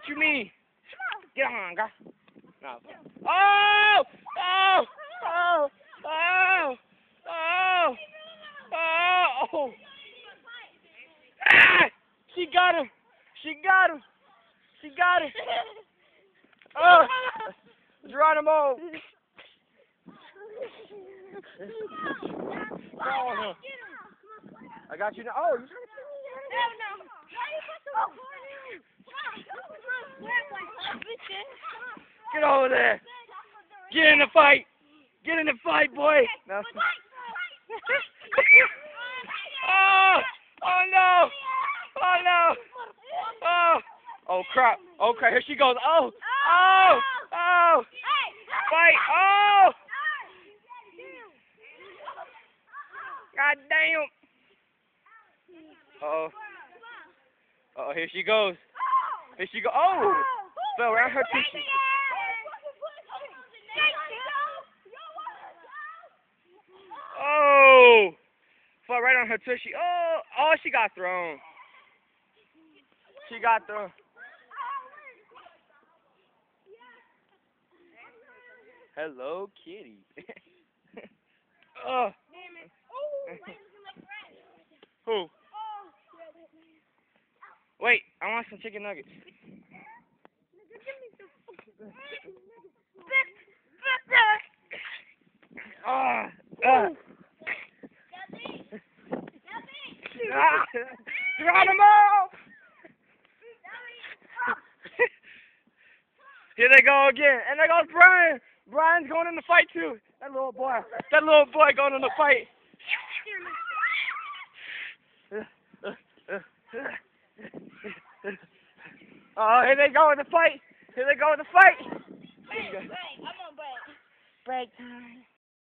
What you mean? Get on, guy. No. Oh! Oh! Oh! Oh! Oh! Oh! Ah! She got him. She got him. She got him. Oh! Geronimo. Oh, I got you now. Oh, you trying to get over there. Get in the fight. Get in the fight, boy. No. Oh! Oh no! Oh no! Oh! Oh crap! Okay, here she goes. Oh! Oh! Oh! Fight! Oh! God damn! Uh-oh. Uh-oh, here she goes. Here she goes. Oh! Fell right on her tushy. Oh! Fell right on her tushy. Oh! Oh, she got thrown. She got thrown. Hello, kitty. Oh. Who? Wait, I want some chicken nuggets. Geronimo! Here they go again, and there goes Brian. Brian's going in the fight too. That little boy going in the fight. Oh, here they go in the fight. Here they go in the fight. Break, I'm on break. Break time.